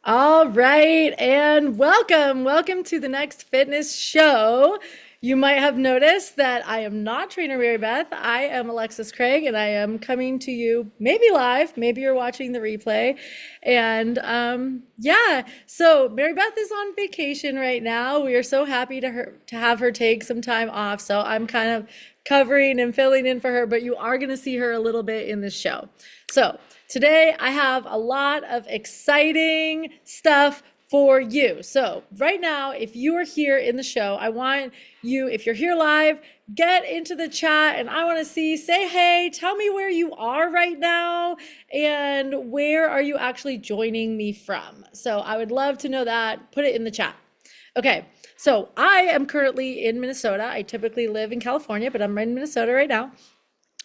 All right, and welcome to the Next Fitness Show. You might have noticed that I am not trainer Mary Beth. I am Alexis Craig, and I am coming to you maybe live, maybe you're watching the replay. And yeah, so Mary Beth is on vacation right now. We are so happy to have her take some time off. So I'm kind of covering and filling in for her, but you are going to see her a little bit in this show. So today I have a lot of exciting stuff for you. So right now, if you are here in the show, I want you, if you're here live, get into the chat and I want to say hey, tell me where you are right now and where are you actually joining me from. So I would love to know that. Put it in the chat. Okay, so I am currently in Minnesota. I typically live in California, but I'm in Minnesota right now.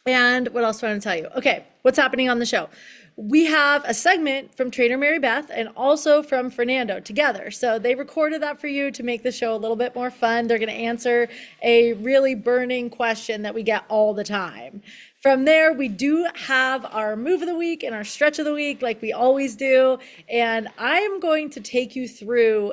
And what else do I want to tell you? Okay, what's happening on the show? We have a segment from Trainer Mary Beth and also from Fernando together. So they recorded that for you to make the show a little bit more fun. They're going to answer a really burning question that we get all the time. From there, we do have our move of the week and our stretch of the week like we always do. And I am going to take you through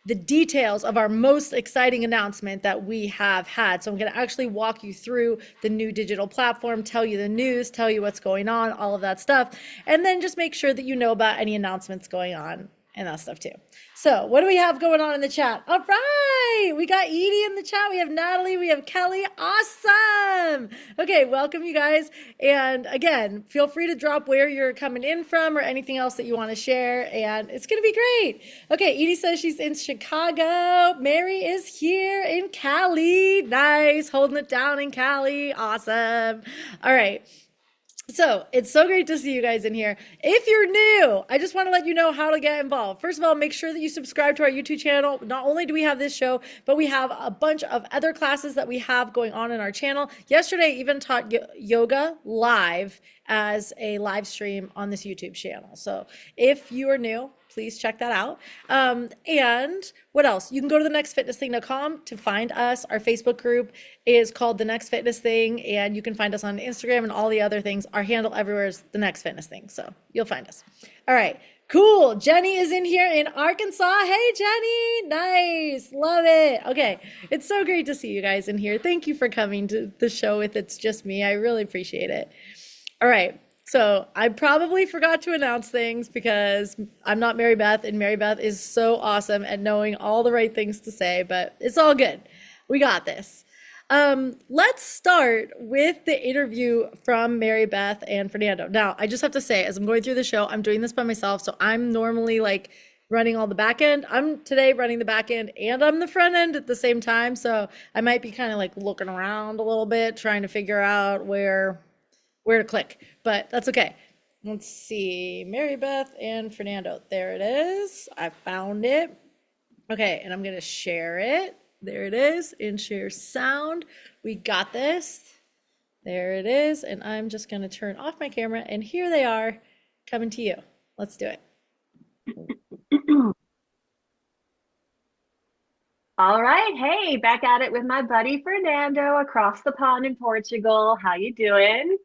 the details of our most exciting announcement that we have had. So I'm going to actually walk you through the new digital platform, tell you the news, tell you what's going on, all of that stuff, and then just make sure that you know about any announcements going on and that stuff too. So what do we have going on in the chat? All right, we got Edie in the chat. We have Natalie, we have Kelly. Awesome. Okay, welcome you guys. And again, feel free to drop where you're coming in from or anything else that you want to share. And it's going to be great. Okay, Edie says she's in Chicago. Mary is here in Cali. Nice, holding it down in Cali. Awesome. All right. So it's so great to see you guys in here. If you're new, I just want to let you know how to get involved. First of all, make sure that you subscribe to our YouTube channel. Not only do we have this show, but we have a bunch of other classes that we have going on in our channel. Yesterday, I even taught yoga live as a live stream on this YouTube channel. So if you are new, please check that out. And what else? You can go to thenextfitnessthing.com to find us. Our Facebook group is called The Next Fitness Thing, and you can find us on Instagram and all the other things. Our handle everywhere is The Next Fitness Thing, so you'll find us. All right, cool. Jenny is in here in Arkansas. Hey, Jenny. Nice. Love it. Okay, it's so great to see you guys in here. Thank you for coming to the show with It's Just Me. I really appreciate it. All right. So I probably forgot to announce things because I'm not Mary Beth, and Mary Beth is so awesome at knowing all the right things to say, but it's all good. We got this. Let's start with the interview from Mary Beth and Fernando. Now, I just have to say, as I'm going through the show, I'm doing this by myself, so I'm normally like running all the back end. I'm today running the back end and I'm the front end at the same time, so I might be kind of like looking around a little bit, trying to figure out where to click, but that's okay. Let's see, Mary Beth and Fernando. There it is. I found it. Okay, and I'm gonna share it. There it is, in share sound. We got this. There it is, and I'm just gonna turn off my camera, and here they are coming to you. Let's do it. All right, hey, back at it with my buddy Fernando across the pond in Portugal. How you doing?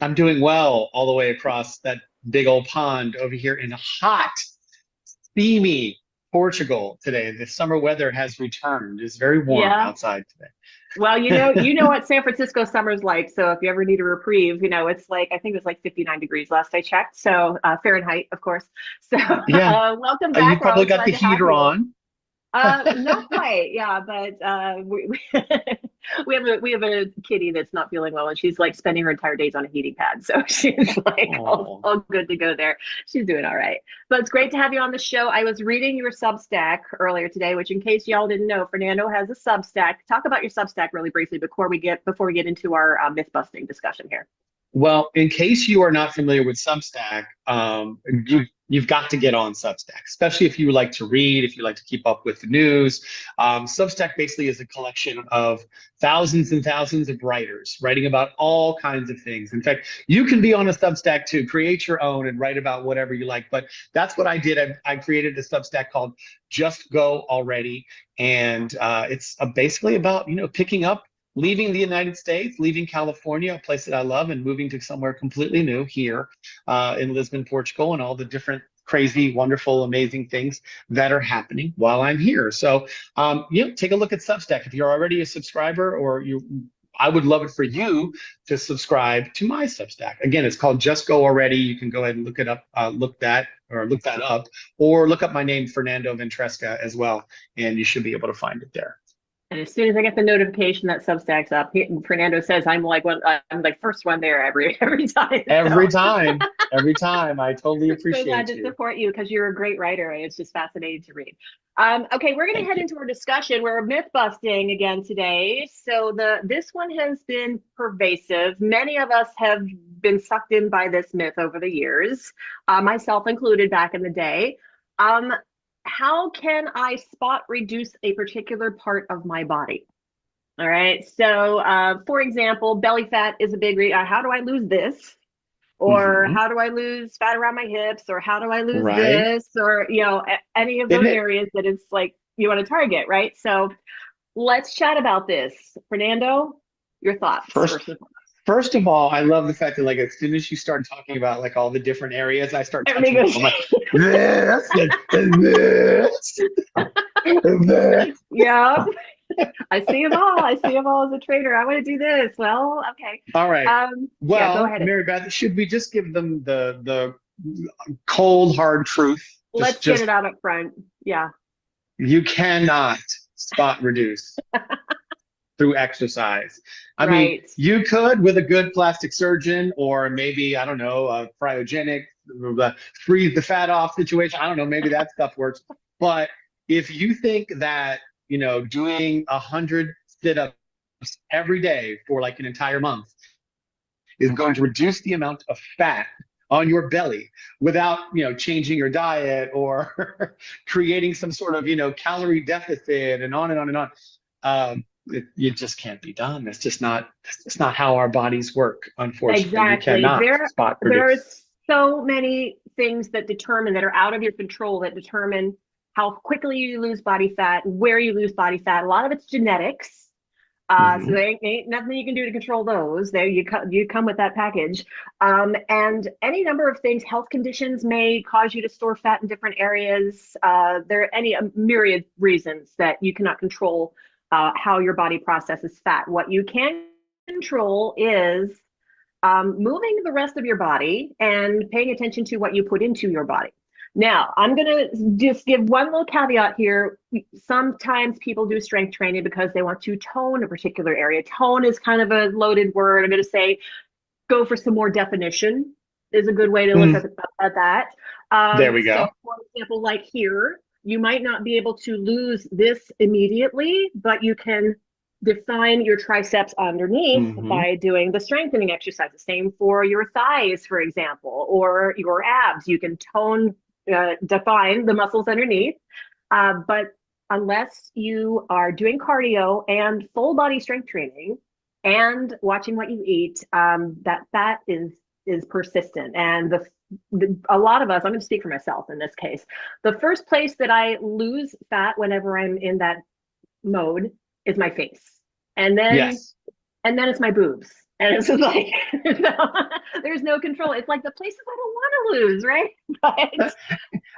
I'm doing well all the way across that big old pond over here in hot, steamy Portugal today. The summer weather has returned. It's very warm Yeah. outside today. Well, you know what San Francisco summer's like. So if you ever need a reprieve, it's like I think it was like 59 degrees last I checked. So Fahrenheit, of course. So Yeah, welcome you back. We're probably always got glad the to have heater you. on. Not quite, yeah, but we have a kitty that's not feeling well, and she's like spending her entire days on a heating pad, so she's like Oh, all good to go there. She's doing all right, but it's great to have you on the show. I was reading your Substack earlier today, which, in case y'all didn't know, Fernando has a Substack. Talk about your Substack really briefly before we get into our myth busting discussion here. well, in case you are not familiar with Substack, you've got to get on Substack, especially if you like to read, if you like to keep up with the news. Substack basically is a collection of thousands and thousands of writers writing about all kinds of things. In fact, you can be on a Substack too, create your own and write about whatever you like. But that's what I did. I created a Substack called Just Go Already. And it's basically about, picking up, leaving the United States, leaving California, a place that I love, and moving to somewhere completely new here in Lisbon, Portugal, and all the different crazy, wonderful, amazing things that are happening while I'm here. So, take a look at Substack. If you're already a subscriber I would love it for you to subscribe to my Substack. Again, it's called Just Go Already. You can go ahead and look it up, look that up, or look up my name, Fernando Ventresca, as well, and you should be able to find it there. And as soon as I get the notification that Substack's up, Fernando says I'm like first one there every time. Every time. I totally appreciate So glad you. to support you because you're a great writer and it's just fascinating to read. Okay, we're going to head into our discussion. We're myth busting again today. So this one has been pervasive. Many of us have been sucked in by this myth over the years, myself included back in the day. How can I spot reduce a particular part of my body? All right. So, for example, belly fat is a big how do I lose this? Or how do I lose fat around my hips? Or how do I lose this? Or, any of those areas that it's like you want to target, right? So let's chat about this. Fernando, your thoughts. First of all, I love the fact that as soon as you start talking about all the different areas, I start touching them. I'm like, this, this. Yeah. I see them all. I see them all as a trader. I want to do this. Well, okay. All right. Go ahead. Mary Beth, should we just give them the cold, hard truth? Let's get it out up front. Yeah. You cannot spot reduce through exercise. I mean, you could with a good plastic surgeon, or maybe, I don't know, a cryogenic, freeze the fat off situation. I don't know, maybe that stuff works. But if you think that, doing 100 sit-ups every day for an entire month is going to reduce the amount of fat on your belly without, changing your diet or creating some sort of, calorie deficit and on and on and on. It just can't be done. That's just not how our bodies work, unfortunately. Exactly. There are so many things that are out of your control that determine how quickly you lose body fat, where you lose body fat. A lot of it's genetics. So there ain't nothing you can do to control those. There you come with that package. And any number of things, health conditions may cause you to store fat in different areas. There are any myriad reasons that you cannot control how your body processes fat. What you can control is moving the rest of your body and paying attention to what you put into your body. Now, I'm going to just give one little caveat here. Sometimes people do strength training because they want to tone a particular area. Tone is kind of a loaded word. I'm going to say go for some more definition is a good way to look at that. There we go. So, for example, like here, you might not be able to lose this immediately, but you can define your triceps underneath by doing the strengthening exercises. Same for your thighs, for example, or your abs. You can define the muscles underneath. But unless you are doing cardio and full body strength training and watching what you eat, that fat is persistent. And a lot of us, I'm going to speak for myself in this case, the first place that I lose fat whenever I'm in that mode is my face. And then it's my boobs. And it's just like, there's no control. It's like the places I don't want to lose, right?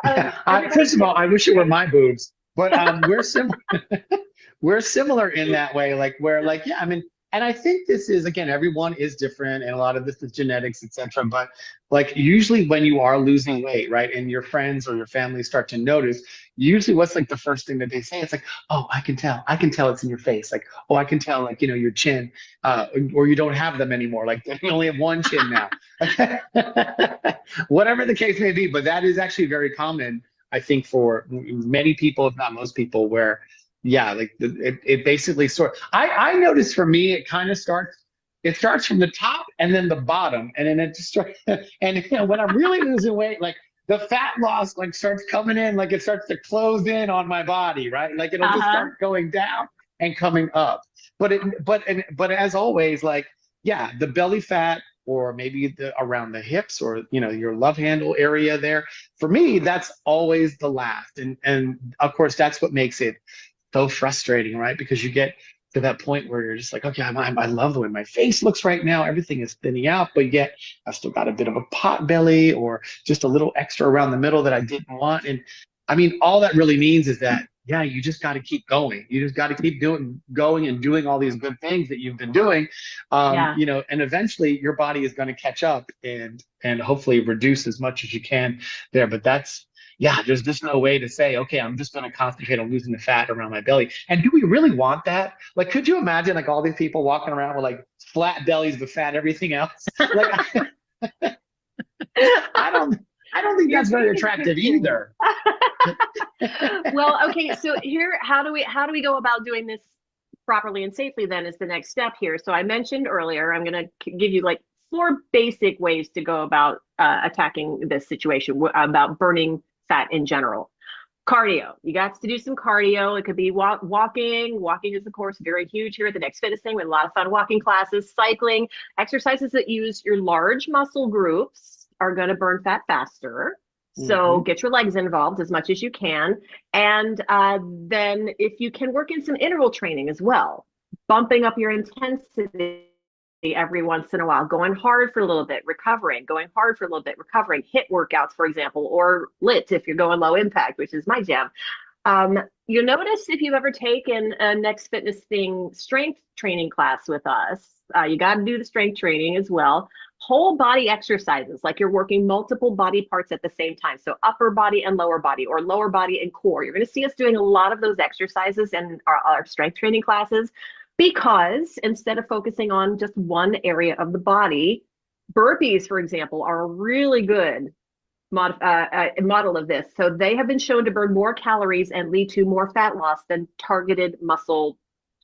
But first of all, I wish it were my boobs, but we're similar. We're similar in that way, and I think this is, again, everyone is different, and a lot of this is genetics, etc. But usually when you are losing weight, right, and your friends or your family start to notice, usually what's the first thing that they say? It's oh, I can tell it's in your face. Oh, I can tell, your chin, or you don't have them anymore. You only have one chin now. Whatever the case may be, but that is actually very common, I think, for many people, if not most people, where it basically I notice for me, it kind of starts from the top and then the bottom, and then it just starts, and when I'm really losing weight, the fat loss starts coming in, it starts to close in on my body, right? It'll just start going down and coming up. But as always, the belly fat, or maybe around the hips, or your love handle area there, for me, that's always the last. And of course, that's what makes it so frustrating, right? Because you get to that point where you're just like, okay, I love the way my face looks right now. Everything is thinning out, but yet I've still got a bit of a pot belly or just a little extra around the middle that I didn't want. And I mean, all that really means is that, yeah, you just got to keep going. You just got to keep going and doing all these good things that you've been doing, Yeah. and eventually your body is going to catch up and hopefully reduce as much as you can there. But yeah, there's just no way to say, okay, I'm just going to concentrate on losing the fat around my belly. And do we really want that? Like, could you imagine like all these people walking around with like flat bellies but fat everything else? Like, I don't think that's very attractive either. Well, okay, so here, how do we go about doing this properly and safely then is the next step here. So I mentioned earlier, I'm going to give you like 4 basic ways to go about attacking this situation, about burning fat in general. Cardio. You got to do some cardio. It could be walking. Walking is, of course, very huge here at the Next Fitness thing with a lot of fun walking classes, cycling, exercises that use your large muscle groups are going to burn fat faster. So get your legs involved as much as you can. And then if you can work in some interval training as well, bumping up your intensity every once in a while, going hard for a little bit, recovering, going hard for a little bit, recovering, HIIT workouts, for example, or LIT if you're going low impact, which is my jam. You'll notice if you've ever taken a Next Fitness thing strength training class with us, you got to do the strength training as well. Whole body exercises, like you're working multiple body parts at the same time. So upper body and lower body, or lower body and core. You're going to see us doing a lot of those exercises in our strength training classes, because instead of focusing on just one area of the body, burpees, for example, are a really good model of this. So they have been shown to burn more calories and lead to more fat loss than targeted muscle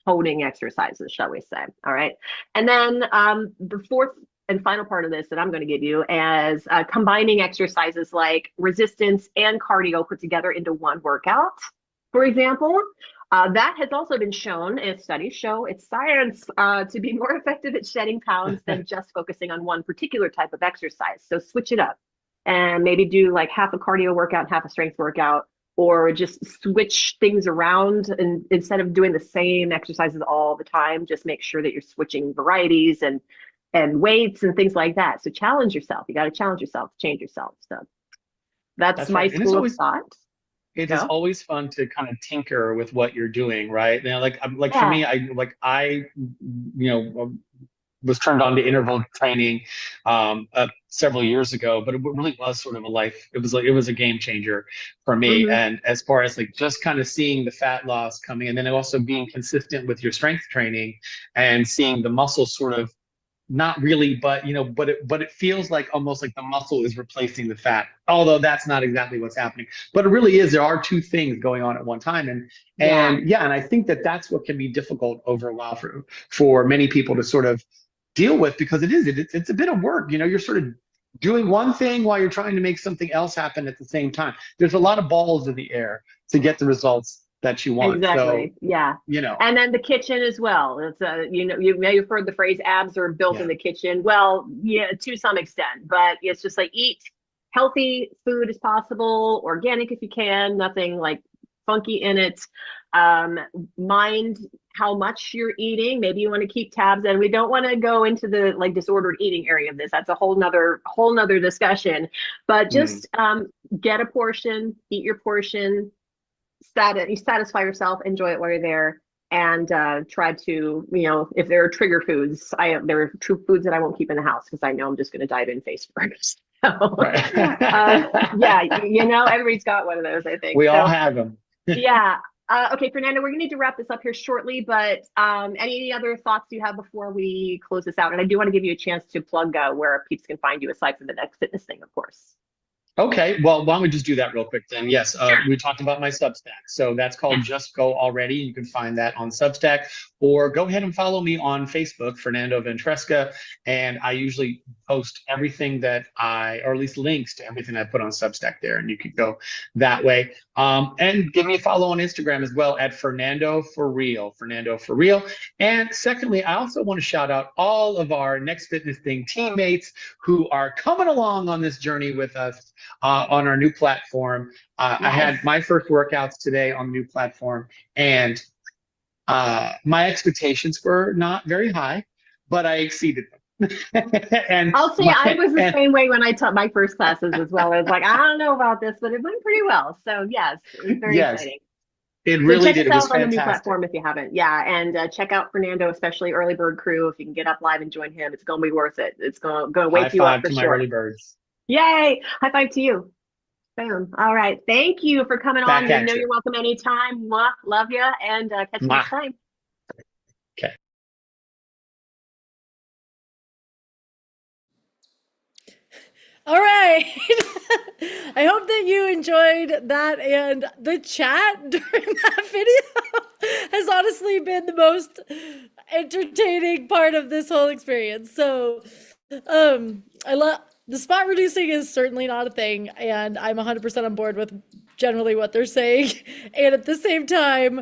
toning exercises, shall we say. All right. And then the 4th and final part of this that I'm going to give you is combining exercises like resistance and cardio put together into one workout, for example. That has also been shown, as studies show, it's science, to be more effective at shedding pounds than just focusing on one particular type of exercise. So switch it up and maybe do like half a cardio workout, half a strength workout, or just switch things around. And instead of doing the same exercises all the time, just make sure that you're switching varieties and weights and things like that. So challenge yourself. You got to challenge yourself, change yourself. So that's my right. school of thought. It is always fun to kind of tinker with what you're doing, right? Now, for me, I was turned on to interval training several years ago, but it really was sort of it was a game changer for me. And as far as like just kind of seeing the fat loss coming, and then also being consistent with your strength training and seeing the muscles sort of not really, but it feels like almost like the muscle is replacing the fat, although that's not exactly what's happening. But it really is. There are 2 things going on at one time, and I think that's what can be difficult over a while for many people to sort of deal with, because it's a bit of work. You're sort of doing one thing while you're trying to make something else happen at the same time. There's a lot of balls in the air to get the results that you want. Exactly. So, yeah. And then the kitchen as well. It's you may have heard the phrase abs are built in the kitchen. Well, yeah, to some extent, but it's just like eat healthy food as possible, organic if you can, nothing like funky in it. Mind how much you're eating. Maybe you want to keep tabs, and we don't want to go into the like disordered eating area of this. That's a whole nother discussion. But just get a portion, eat your portion. You satisfy yourself, enjoy it while you're there, and try to, if there are trigger foods, there are true foods that I won't keep in the house because I know I'm just going to dive in face first. So, everybody's got one of those, I think. We all have them. Yeah. Okay, Fernando, we're going to need to wrap this up here shortly, but any other thoughts you have before we close this out? And I do want to give you a chance to plug where peeps can find you aside from the Next Fitness thing, of course. Okay, well, why don't we just do that real quick then? Yes, we talked about my Substack. So that's called Just Go Already. You can find that on Substack, or go ahead and follow me on Facebook, Fernando Ventresca. And I usually post everything or at least links to everything I put on Substack there. And you can go that way. And give me a follow on Instagram as well at Fernando for Real. And secondly, I also want to shout out all of our Next Fitness Thing teammates who are coming along on this journey with us. On our new platform. I had my first workouts today on the new platform, and My expectations were not very high, but I exceeded them. and I'll say I was the same way when I taught my first classes as well. I was like, I don't know about this, but it went pretty well. So yes, it was very yes, exciting. it So really check did. us It was out on the new fantastic. platform if you haven't. Yeah, and check out Fernando, especially Early Bird Crew. If you can get up live and join him, it's going to be worth it. It's going to High wake you up five for to my sure. early birds. Yay! High five to you. Boom. All right. Thank you for coming on. Back You at know you. you're welcome anytime. Mwah. Love you, and catch you next Mwah. time. Okay. All right. I hope that you enjoyed that, and the chat during that video has honestly been the most entertaining part of this whole experience. So, I love the spot reducing is certainly not a thing, and I'm 100% on board with generally what they're saying. And at the same time,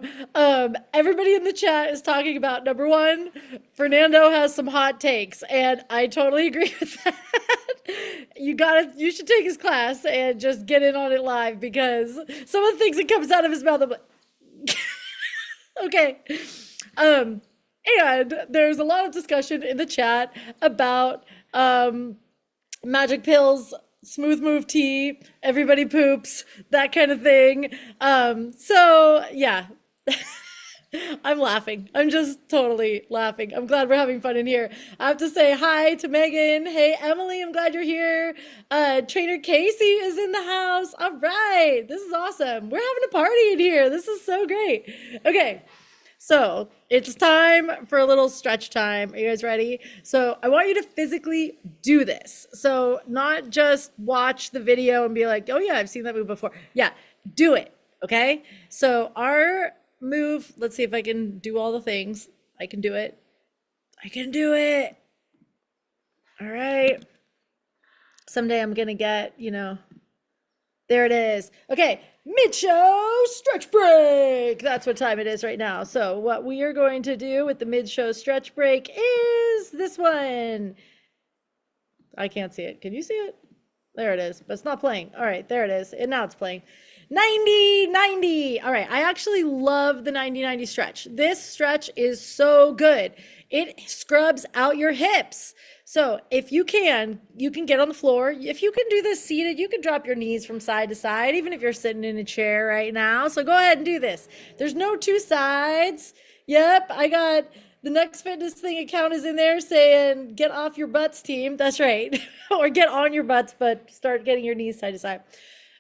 everybody in the chat is talking about number one, Fernando has some hot takes, and I totally agree with that. You should take his class and just get in on it live, because some of the things that comes out of his mouth, I'm like, okay. And there's a lot of discussion in the chat about magic pills, smooth move tea, everybody poops, that kind of thing. So yeah. I'm laughing. I'm just totally laughing. I'm glad we're having fun in here. I have to say hi to Megan. Hey, Emily, I'm glad you're here. Trainer Casey is in the house. All right. This is awesome. We're having a party in here. This is so great. Okay. So it's time for a little stretch time. Are you guys ready? So I want you to physically do this. So not just watch the video and be like, oh yeah, I've seen that move before. Yeah, do it. Okay. So our move, let's see if I can do all the things. I can do it. I can do it. All right. Someday I'm going to get, there it is. Okay, mid-show stretch break. That's what time it is right now. So what we are going to do with the mid-show stretch break is this one. I can't see it. Can you see it? There it is, but it's not playing. All right, there it is. And now it's playing. 90-90. All right, I actually love the 90-90 stretch. This stretch is so good. It scrubs out your hips. So if you can get on the floor. If you can do this seated, you can drop your knees from side to side, even if you're sitting in a chair right now. So go ahead and do this. There's no two sides. Yep, I got the Next Fitness Thing account is in there saying, get off your butts, team. That's right. Or get on your butts, but start getting your knees side to side.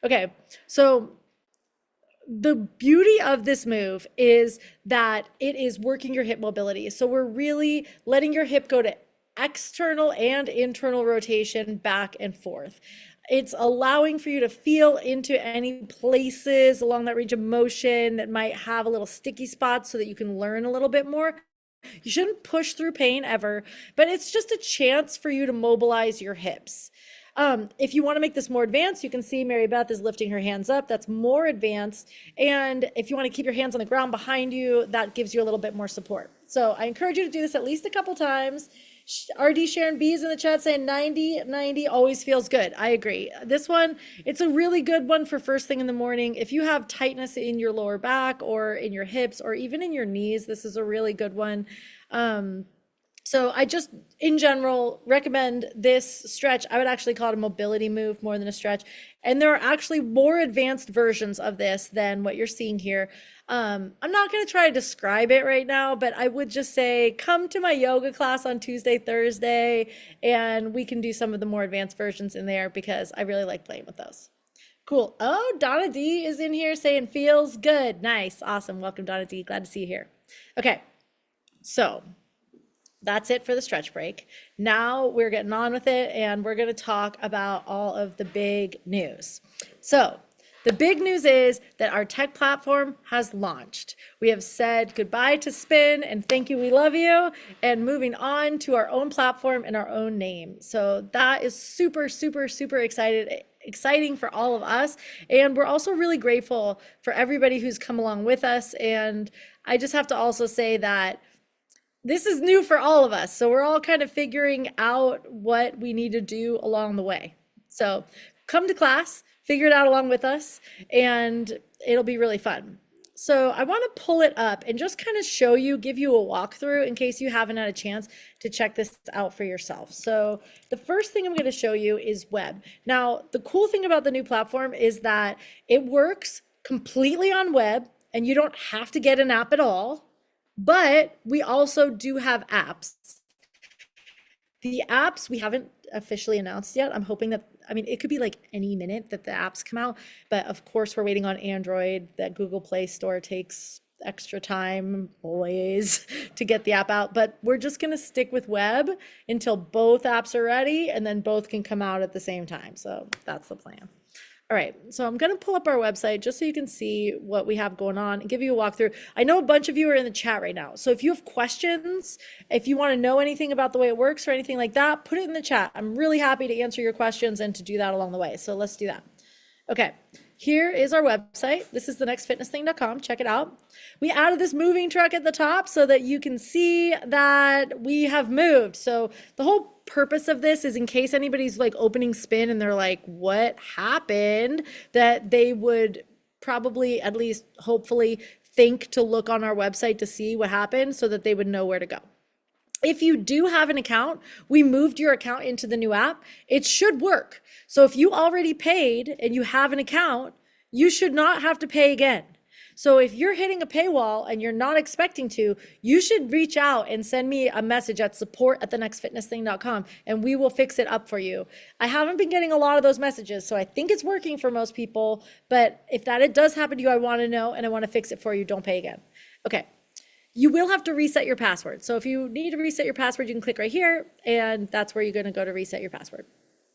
Okay, so the beauty of this move is that it is working your hip mobility. So we're really letting your hip go to external and internal rotation back and forth. It's allowing for you to feel into any places along that range of motion that might have a little sticky spots so that you can learn a little bit more. You shouldn't push through pain ever, but it's just a chance for you to mobilize your hips. If you want to make this more advanced, you can see Mary Beth is lifting her hands up. That's more advanced. And if you want to keep your hands on the ground behind you, that gives you a little bit more support. So I encourage you to do this at least a couple times. RD Sharon B is in the chat saying 90-90 always feels good. I agree. This one, it's a really good one for first thing in the morning. If you have tightness in your lower back or in your hips or even in your knees, this is a really good one. So I just, in general, recommend this stretch. I would actually call it a mobility move more than a stretch. And there are actually more advanced versions of this than what you're seeing here. I'm not going to try to describe it right now, but I would just say, come to my yoga class on Tuesday, Thursday, and we can do some of the more advanced versions in there because I really like playing with those. Cool. Oh, Donna D is in here saying feels good. Nice. Awesome. Welcome, Donna D. Glad to see you here. Okay. So that's it for the stretch break. Now we're getting on with it and we're going to talk about all of the big news. So the big news is that our tech platform has launched. We have said goodbye to Spin and thank you, we love you, and moving on to our own platform and our own name. So that is super, super, super exciting for all of us. And we're also really grateful for everybody who's come along with us. And I just have to also say that this is new for all of us. So we're all kind of figuring out what we need to do along the way. So come to class, figure it out along with us, and it'll be really fun. So I want to pull it up and just kind of show you, give you a walkthrough in case you haven't had a chance to check this out for yourself. So the first thing I'm going to show you is web. Now, the cool thing about the new platform is that it works completely on web and you don't have to get an app at all, but we also do have apps. The apps we haven't officially announced yet. I'm hoping that, I mean, it could be like any minute that the apps come out, but of course we're waiting on Android. That Google Play Store takes extra time always to get the app out, but we're just going to stick with web until both apps are ready and then both can come out at the same time. So that's the plan. All right, so I'm going to pull up our website just so you can see what we have going on and give you a walkthrough. I know a bunch of you are in the chat right now. So if you have questions, if you want to know anything about the way it works or anything like that, put it in the chat. I'm really happy to answer your questions and to do that along the way. So let's do that. Okay, here is our website. This is thenextfitnessthing.com. Check it out. We added this moving truck at the top so that you can see that we have moved. So the whole purpose of this is in case anybody's like opening spin and they're like, what happened, that they would probably, at least hopefully, think to look on our website to see what happened so that they would know where to go. If you do have an account, we moved your account into the new app. It should work. So if you already paid and you have an account, you should not have to pay again. So if you're hitting a paywall and you're not expecting to, you should reach out and send me a message at support@thenextfitnessthing.com and we will fix it up for you. I haven't been getting a lot of those messages, so I think it's working for most people, but if it does happen to you, I want to know and I want to fix it for you. Don't pay again. Okay. You will have to reset your password. So if you need to reset your password, you can click right here and that's where you're going to go to reset your password.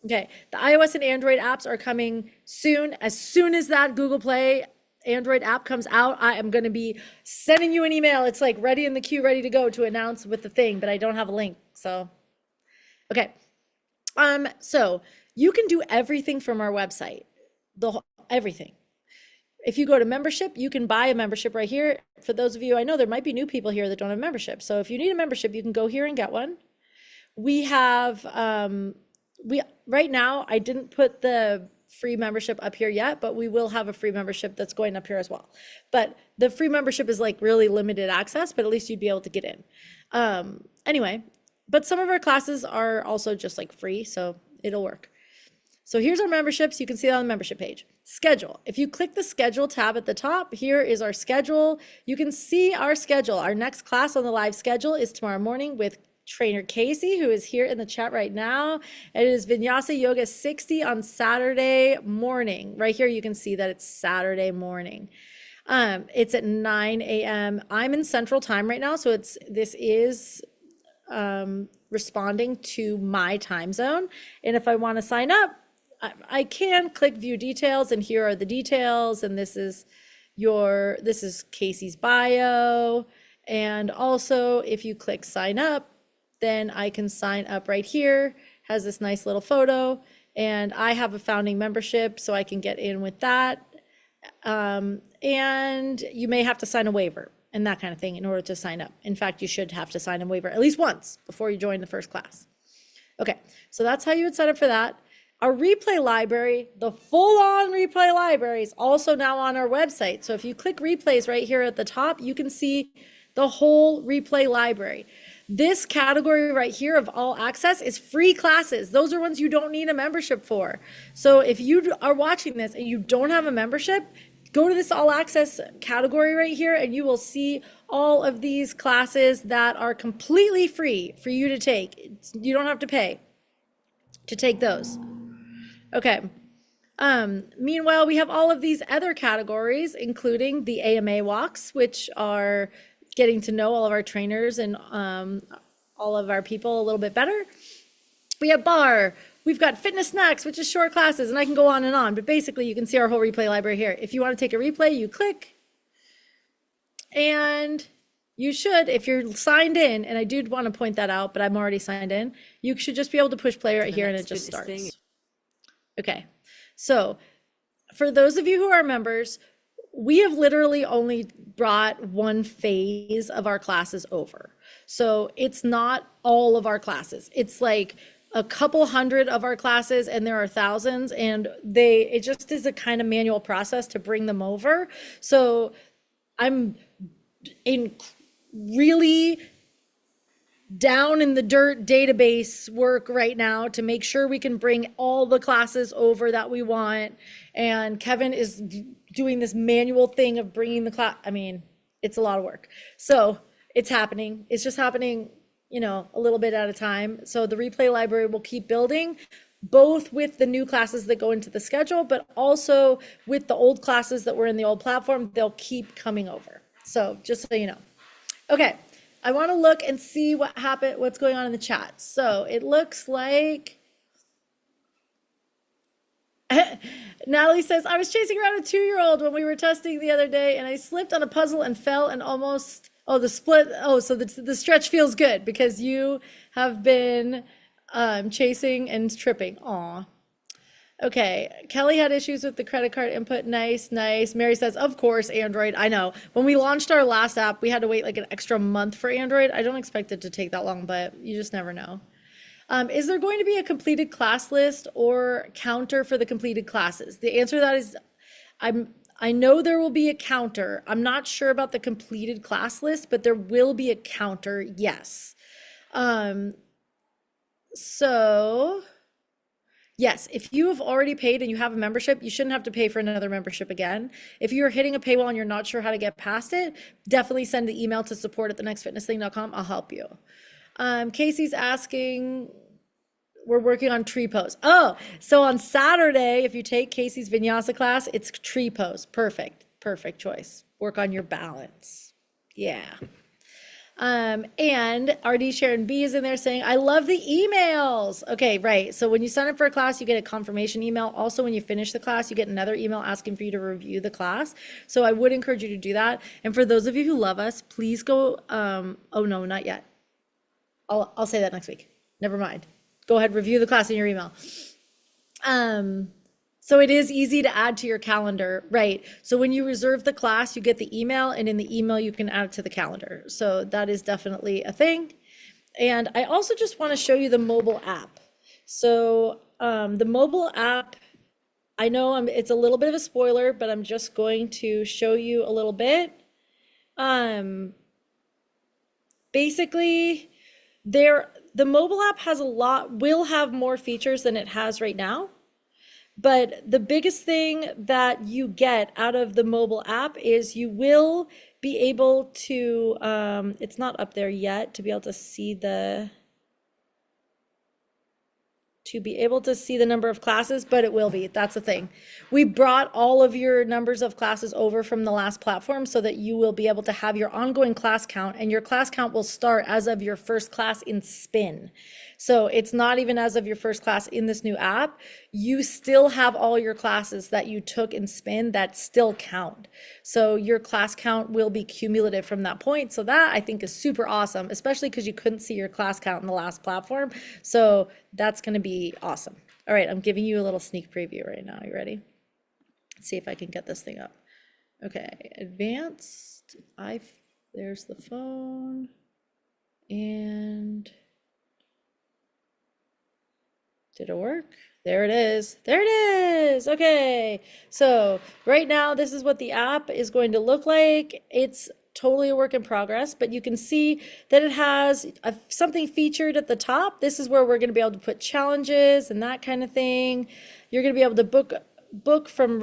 Okay. The iOS and Android apps are coming soon. As soon as that Google Play Android app comes out, I am going to be sending you an email. It's like ready in the queue, ready to go to announce with the thing, but I don't have a link. So, okay. So you can do everything from our website, everything. If you go to membership, you can buy a membership right here. For those of you, I know there might be new people here that don't have membership. So if you need a membership, you can go here and get one. We have, right now, I didn't put the free membership up here yet, but we will have a free membership that's going up here as well. But the free membership is like really limited access, but at least you'd be able to get in. Anyway, but some of our classes are also just like free, so it'll work. So here's our memberships. You can see that on the membership page. Schedule. If you click the schedule tab at the top, here is our schedule. You can see our schedule. Our next class on the live schedule is tomorrow morning with trainer Casey, who is here in the chat right now. It is Vinyasa Yoga 60 on Saturday morning. Right here, you can see that it's Saturday morning. It's at 9 a.m. I'm in Central Time right now, so this is responding to my time zone. And if I want to sign up, I can click view details, and here are the details. And this is Casey's bio. And also, if you click sign up, then I can sign up right here. Has this nice little photo, and I have a founding membership, so I can get in with that. And you may have to sign a waiver and that kind of thing in order to sign up. In fact, you should have to sign a waiver at least once before you join the first class. Okay, so that's how you would sign up for that. Our replay library, the full-on replay library, is also now on our website. So if you click replays right here at the top, you can see the whole replay library. This category right here of all access is free classes. Those are ones you don't need a membership for. So if you are watching this and you don't have a membership, go to this all access category right here and you will see all of these classes that are completely free for you to take. You don't have to pay to take those. Okay. Meanwhile, we have all of these other categories, including the AMA walks, which are getting to know all of our trainers and all of our people a little bit better. We have bar. We've got fitness snacks, which is short classes, and I can go on and on, but basically you can see our whole replay library here. If you want to take a replay, you click, and you should, if you're signed in, and I do want to point that out, but I'm already signed in, you should just be able to push play right here and it just starts. Okay, so for those of you who are members, we have literally only brought one phase of our classes over. So it's not all of our classes. It's like a couple hundred of our classes, and there are thousands, and it just is a kind of manual process to bring them over. So I'm in really down in the dirt database work right now to make sure we can bring all the classes over that we want. And Kevin is doing this manual thing of bringing the class. I mean, it's a lot of work. So it's happening. It's just happening, you know, a little bit at a time. So the replay library will keep building, both with the new classes that go into the schedule, but also with the old classes that were in the old platform. They'll keep coming over. So just so you know. Okay. I want to look and see what happened, what's going on in the chat. So it looks like Natalie says, I was chasing around a 2-year-old when we were testing the other day and I slipped on a puzzle and fell and almost, so the stretch feels good because you have been chasing and tripping. Aw. Okay, Kelly had issues with the credit card input. Nice, nice. Mary says, of course, Android. I know. When we launched our last app, we had to wait like an extra month for Android. I don't expect it to take that long, but you just never know. Is there going to be a completed class list or counter for the completed classes? The answer to that is I know there will be a counter. I'm not sure about the completed class list, but there will be a counter, yes. Yes, if you have already paid and you have a membership, you shouldn't have to pay for another membership again. If you're hitting a paywall and you're not sure how to get past it, definitely send the email to support@thenextfitnessthing.com. I'll help you. Casey's asking, we're working on tree pose. Oh, so on Saturday, if you take Casey's vinyasa class, it's tree pose. Perfect, perfect choice. Work on your balance. Yeah. And RD Sharon B is in there saying, I love the emails. Okay, right. So when you sign up for a class, you get a confirmation email. Also, when you finish the class, you get another email asking for you to review the class. So I would encourage you to do that. And for those of you who love us, please go, oh no, not yet. I'll say that next week. Never mind. Go ahead, review the class in your email. So it is easy to add to your calendar, right? So when you reserve the class, you get the email, and in the email, you can add it to the calendar. So that is definitely a thing. And I also just want to show you the mobile app. So the mobile app, I know it's a little bit of a spoiler, but I'm just going to show you a little bit. Basically, the mobile app will have more features than it has right now. But the biggest thing that you get out of the mobile app is you will be able to, it's not up there yet, to be able to see the number of classes, but it will be. That's the thing. We brought all of your numbers of classes over from the last platform so that you will be able to have your ongoing class count, and your class count will start as of your first class in Spin. So it's not even as of your first class in this new app. You still have all your classes that you took in Spin that still count. So your class count will be cumulative from that point. So that I think is super awesome, especially because you couldn't see your class count in the last platform. So that's going to be awesome. All right, I'm giving you a little sneak preview right now. You ready? Let's see if I can get this thing up. Okay, advanced. There's the phone. And did it work? There it is. There it is. Okay. So right now, this is what the app is going to look like. It's totally a work in progress, but you can see that it has something featured at the top. This is where we're going to be able to put challenges and that kind of thing. You're going to be able to book from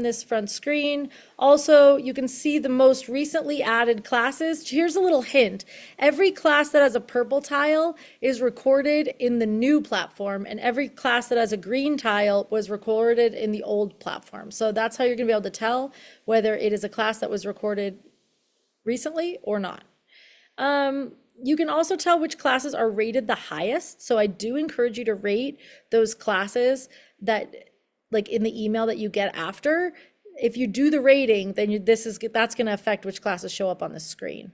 this front screen. Also, you can see the most recently added classes. Here's a little hint. Every class that has a purple tile is recorded in the new platform, and every class that has a green tile was recorded in the old platform. So that's how you're going to be able to tell whether it is a class that was recorded recently or not. You can also tell which classes are rated the highest. So I do encourage you to rate those classes that, like in the email that you get after. If you do the rating, then that's going to affect which classes show up on the screen.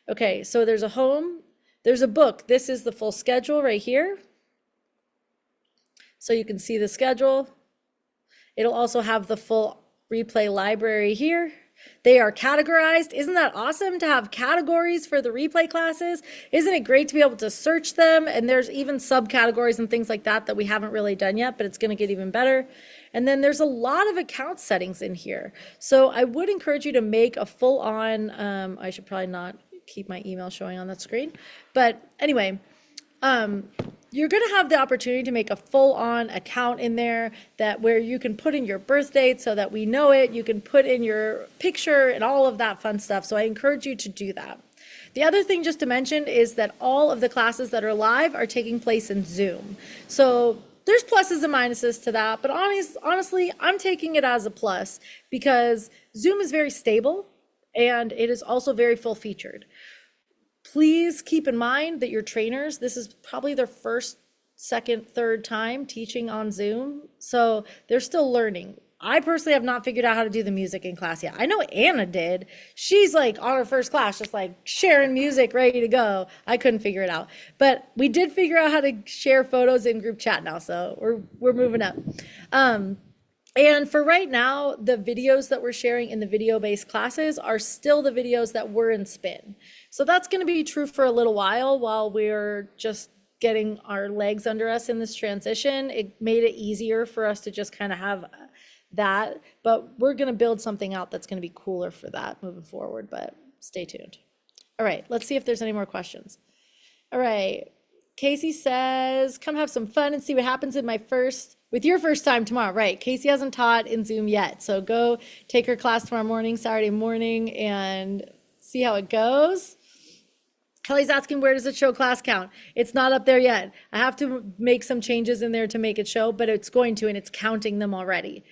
Okay, so there's a home, there's a book. This is the full schedule right here. So you can see the schedule. It'll also have the full replay library here. They are categorized. Isn't that awesome to have categories for the replay classes? Isn't it great to be able to search them? And there's even subcategories and things like that that we haven't really done yet, but it's going to get even better. And then there's a lot of account settings in here. So I would encourage you to make a full on, I should probably not keep my email showing on that screen. But anyway, you're going to have the opportunity to make a full-on account in there that where you can put in your birth date so that we know it. You can put in your picture and all of that fun stuff. So I encourage you to do that. The other thing just to mention is that all of the classes that are live are taking place in Zoom. So there's pluses and minuses to that, but honestly, I'm taking it as a plus because Zoom is very stable and it is also very full-featured. Please keep in mind that your trainers, this is probably their first, second, third time teaching on Zoom. So they're still learning. I personally have not figured out how to do the music in class yet. I know Anna did. She's like on her first class, just like sharing music, ready to go. I couldn't figure it out. But we did figure out how to share photos in group chat now. So we're moving up. And for right now, the videos that we're sharing in the video-based classes are still the videos that were in Spin. So that's going to be true for a little while we're just getting our legs under us in this transition. It made it easier for us to just kind of have that, but we're going to build something out that's going to be cooler for that moving forward, but stay tuned. All right, let's see if there's any more questions. All right, Casey says, come have some fun and see what happens with your first time tomorrow. Right, Casey hasn't taught in Zoom yet, so go take her class tomorrow morning, Saturday morning, and see how it goes. Kelly's asking, where does it show class count? It's not up there yet. I have to make some changes in there to make it show, but it's going to, and it's counting them already.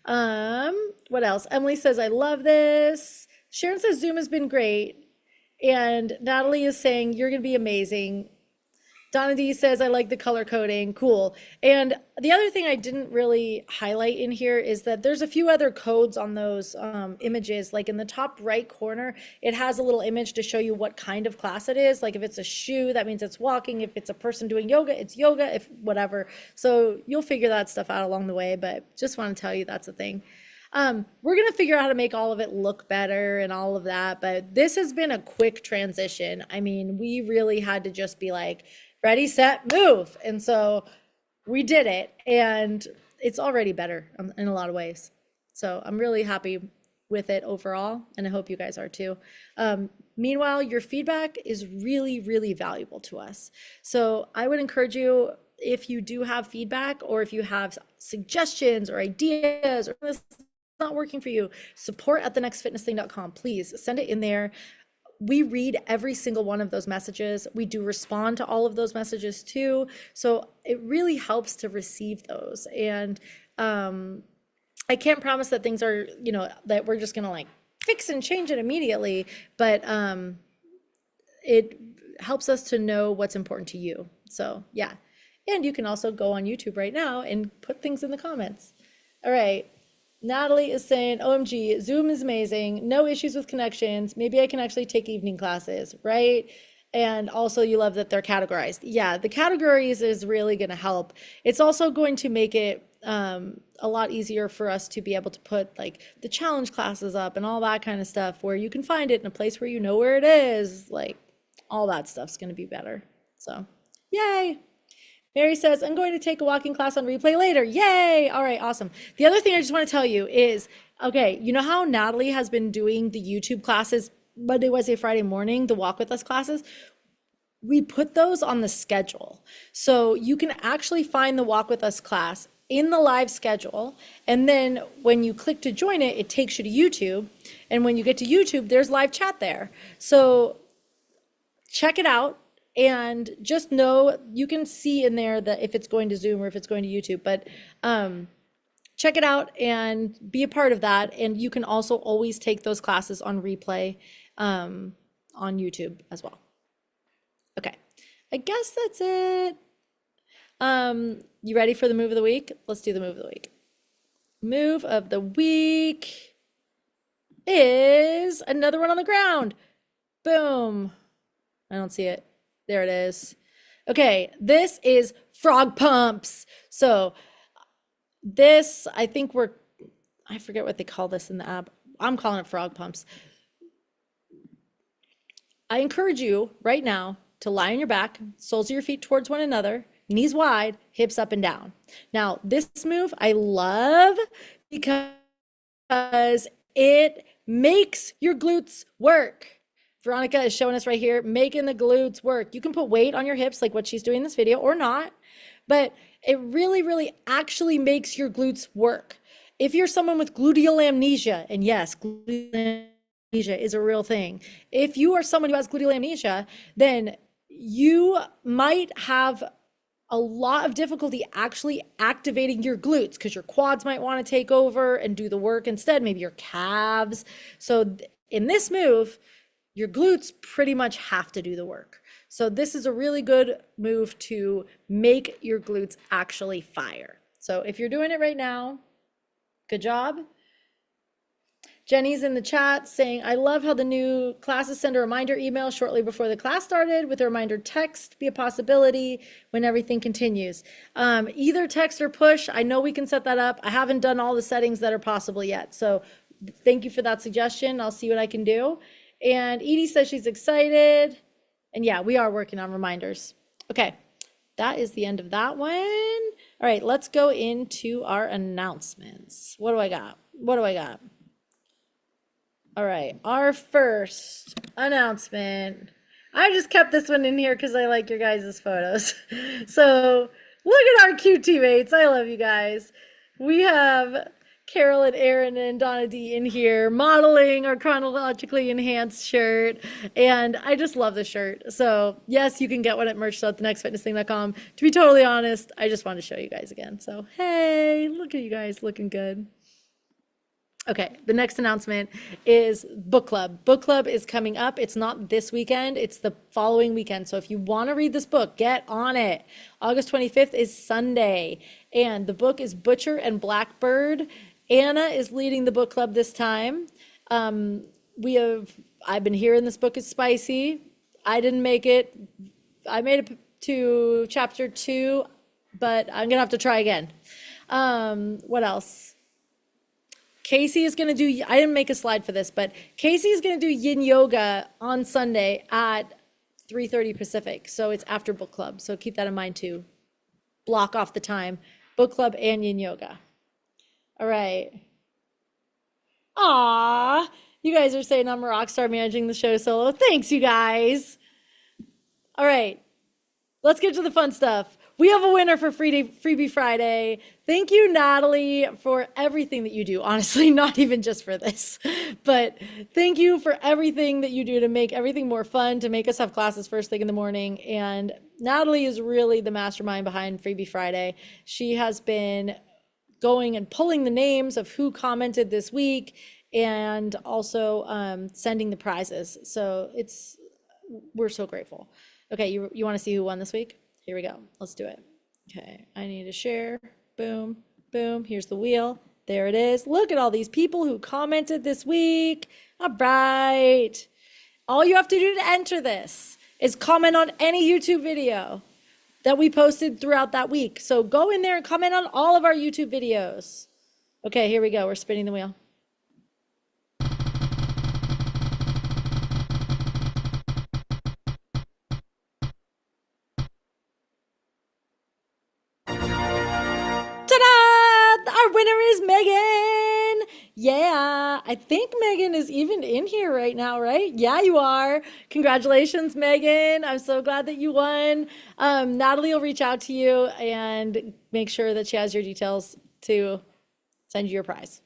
What else? Emily says, I love this. Sharon says, Zoom has been great. And Natalie is saying, you're going to be amazing. Donna D says, I like the color coding. Cool. And the other thing I didn't really highlight in here is that there's a few other codes on those images. Like in the top right corner, it has a little image to show you what kind of class it is. Like if it's a shoe, that means it's walking. If it's a person doing yoga, it's yoga, if whatever. So you'll figure that stuff out along the way, but just want to tell you that's a thing. We're going to figure out how to make all of it look better and all of that, but this has been a quick transition. I mean, we really had to just be like, ready, set, move. And so we did it, and it's already better in a lot of ways. So I'm really happy with it overall, and I hope you guys are too. Meanwhile, your feedback is really, really valuable to us. So I would encourage you, if you do have feedback or if you have suggestions or ideas or this is not working for you, support@thenextfitnessthing.com. Please send it in there. We read every single one of those messages. We do respond to all of those messages too. So it really helps to receive those. And I can't promise that things are, that we're just gonna like fix and change it immediately, but it helps us to know what's important to you. So yeah. And you can also go on YouTube right now and put things in the comments. All right. Natalie is saying, OMG, Zoom is amazing. No issues with connections. Maybe I can actually take evening classes, right? And also you love that they're categorized. Yeah, the categories is really going to help. It's also going to make it a lot easier for us to be able to put like the challenge classes up and all that kind of stuff where you can find it in a place where you know where it is. Like all that stuff's going to be better. So yay. Mary says, I'm going to take a walking class on replay later. Yay. All right, awesome. The other thing I just want to tell you is, okay, you know how Natalie has been doing the YouTube classes Monday, Wednesday, Friday morning, the Walk With Us classes? We put those on the schedule. So you can actually find the Walk With Us class in the live schedule. And then when you click to join it, it takes you to YouTube. And when you get to YouTube, there's live chat there. So check it out. And just know you can see in there that if it's going to Zoom or if it's going to YouTube, but check it out and be a part of that. And you can also always take those classes on replay on YouTube as well. Okay, I guess that's it. You ready for the move of the week? Let's do the move of the week. Move of the week is another one on the ground. Boom. I don't see it. There it is. Okay, this is frog pumps. So this, I think I forget what they call this in the app. I'm calling it frog pumps. I encourage you right now to lie on your back, soles of your feet towards one another, knees wide, hips up and down. Now, this move I love because it makes your glutes work. Veronica is showing us right here, making the glutes work. You can put weight on your hips like what she's doing in this video or not, but it really, really actually makes your glutes work. If you're someone with gluteal amnesia, and yes, gluteal amnesia is a real thing. If you are someone who has gluteal amnesia, then you might have a lot of difficulty actually activating your glutes because your quads might want to take over and do the work instead, maybe your calves. So in this move, your glutes pretty much have to do the work. So this is a really good move to make your glutes actually fire. So if you're doing it right now, good job. Jenny's in the chat saying, I love how the new classes send a reminder email shortly before the class started with a reminder text be a possibility when everything continues. Either text or push. I know we can set that up. I haven't done all the settings that are possible yet. So thank you for that suggestion. I'll see what I can do. And Edie says she's excited. And yeah, we are working on reminders. Okay, that is the end of that one. All right, let's go into our announcements. What do I got? What do I got? All right, our first announcement. I just kept this one in here because I like your guys' photos. So look at our cute teammates. I love you guys. We have Carol and Aaron and Donna D in here modeling our chronologically enhanced shirt. And I just love the shirt. So yes, you can get one at merch.thenextfitnessthing.com. To be totally honest, I just wanted to show you guys again. So hey, look at you guys looking good. Okay, the next announcement is book club. Book club is coming up. It's not this weekend, it's the following weekend. So if you want to read this book, get on it. August 25th is Sunday, and the book is Butcher and Blackbird. Anna is leading the book club this time. I've been hearing this book is spicy. I didn't make it. I made it to chapter 2, but I'm gonna have to try again. What else? Casey is going to do, I didn't make a slide for this, but Casey is going to do yin yoga on Sunday at 3:30 Pacific. So it's after book club. So keep that in mind too. Block off the time, book club and yin yoga. All right. Aw, you guys are saying I'm a rock star managing the show solo. Thanks, you guys. All right, let's get to the fun stuff. We have a winner for Freebie Friday. Thank you, Natalie, for everything that you do. Honestly, not even just for this, but thank you for everything that you do to make everything more fun, to make us have classes first thing in the morning. And Natalie is really the mastermind behind Freebie Friday. She has been going and pulling the names of who commented this week and also sending the prizes. So we're so grateful. Okay, you want to see who won this week? Here we go. Let's do it. Okay, I need to share. Boom, boom. Here's the wheel. There it is. Look at all these people who commented this week. All right. All you have to do to enter this is comment on any YouTube video that we posted throughout that week. So go in there and comment on all of our YouTube videos. Okay, here we go. We're spinning the wheel. Ta-da! Our winner is Megan. Yeah, I think Megan is even in here right now, right? Yeah, you are. Congratulations, Megan. I'm so glad that you won. Natalie will reach out to you and make sure that she has your details to send you your prize.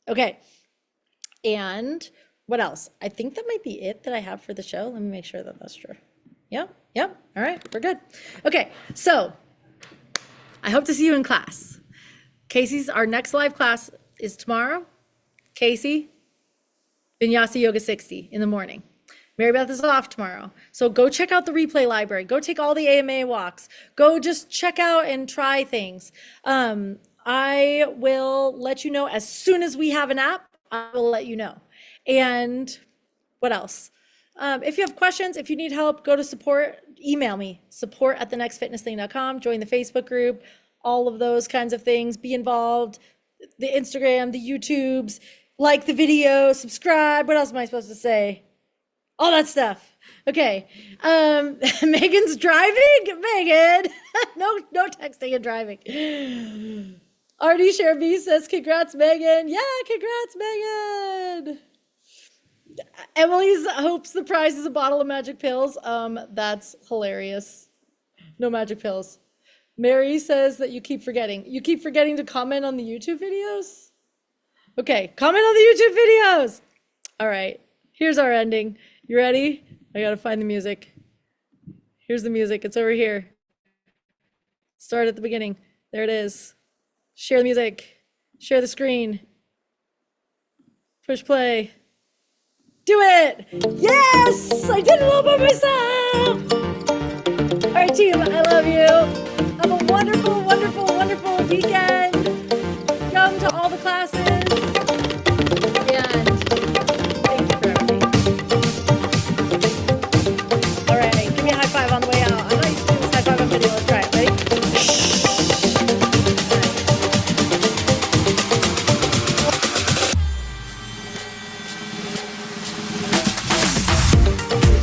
Okay. And what else? I think that might be it that I have for the show. Let me make sure that that's true. Yep. All right, we're good. Okay, so I hope to see you in class. Our next live class is tomorrow. Casey, Vinyasa Yoga 60 in the morning. Mary Beth is off tomorrow. So go check out the replay library. Go take all the AMA walks. Go just check out and try things. I will let you know as soon as we have an app, I will let you know. And what else? If you have questions, if you need help, go to support, email me, support@thenextfitnessthing.com, join the Facebook group, all of those kinds of things, be involved, the Instagram, the YouTubes, like the video, subscribe. What else am I supposed to say? All that stuff. Okay. Megan's driving. Megan. No texting and driving. Artie Share B says, congrats, Megan. Yeah, congrats, Megan. Emily's hopes the prize is a bottle of magic pills. That's hilarious. No magic pills. Mary says that you keep forgetting. You keep forgetting to comment on the YouTube videos? Okay, comment on the YouTube videos. All right, here's our ending. You ready? I gotta find the music. Here's the music. It's over here. Start at the beginning. There it is. Share the music. Share the screen. Push play. Do it! Yes! I did it all by myself!